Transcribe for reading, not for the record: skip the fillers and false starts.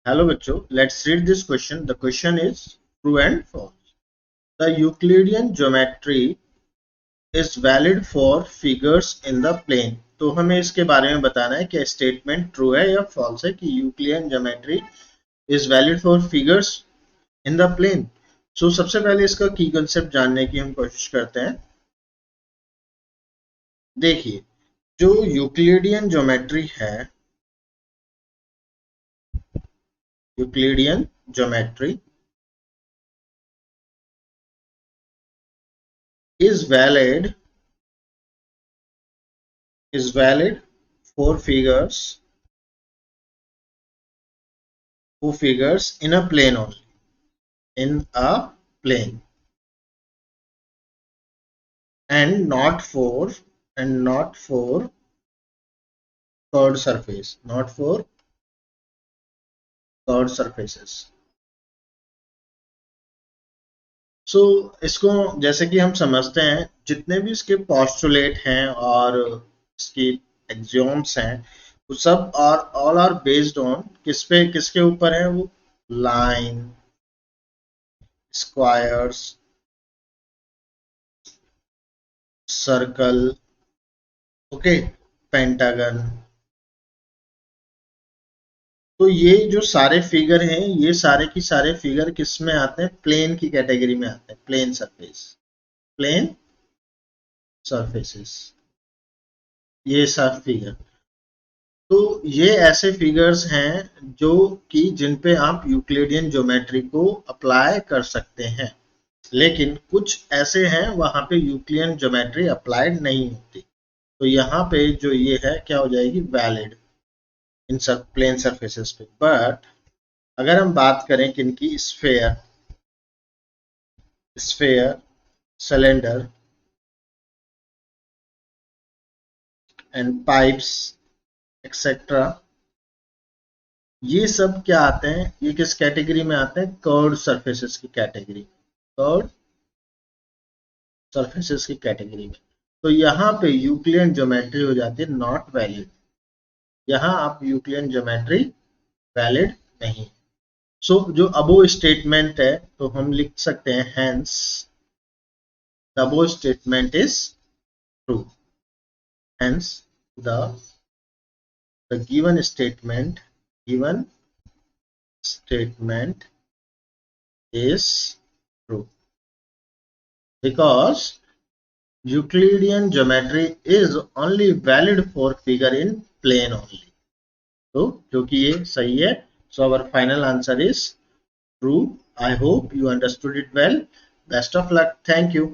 Hello बच्चों, let's read this question. The question is true and false. The Euclidean geometry is valid for figures in the plane. तो हमें इसके बारे में बताना है कि स्टेटमेंट ट्रू है या फॉल्स है कि Euclidean geometry is valid for figures in the plane. So सबसे पहले इसका की कंसेप्ट जानने की हम कोशिश करते हैं. देखिए, जो यूक्लिडियन ज्योमेट्री है, Euclidean geometry is valid for figures in a plane only, in a plane, and not for curved surface, not for curved surfaces. सो इसको जैसे कि हम समझते हैं, जितने भी इसके पोस्टुलेट हैं और इसकी एक्सियोम्स हैं, वो सब और ऑल आर बेस्ड ऑन किसके ऊपर है? वो line, squares, circle, okay, pentagon. तो ये जो सारे फिगर हैं, ये सारे की सारे फिगर किस में आते हैं? प्लेन की कैटेगरी में आते हैं. प्लेन सरफेस, प्लेन सरफेसेस, ये सब फिगर. तो ये ऐसे फिगर्स हैं जो कि जिन पे आप यूक्लिडियन ज्योमेट्री को अप्लाई कर सकते हैं, लेकिन कुछ ऐसे हैं वहां पे यूक्लिडियन ज्योमेट्री अप्लाइड नहीं होती. तो यहाँ पे जो ये है क्या हो जाएगी? वैलिड इन सब प्लेन सरफेसेस पे. बट अगर हम बात करें किनकी? Sphere, cylinder and pipes etcetera, ये सब क्या आते हैं? ये किस कैटेगरी में आते हैं? कर्व्ड सरफेसेस की कैटेगरी, कर्व्ड सरफेसेस की कैटेगरी में. तो यहाँ पे यूक्लिडियन ज्योमेट्री हो जाती है नॉट वैलिड. यहाँ आप यूक्लिडियन ज्योमेट्री वैलिड नहीं. सो जो अबो स्टेटमेंट है, तो हम लिख सकते हैं hence the above statement is true. Hence the given statement is true because Euclidean geometry is only valid for figure in plane only. तो जो कि ये सही है. So our final answer is true. I hope you understood it well. Best of luck. Thank you.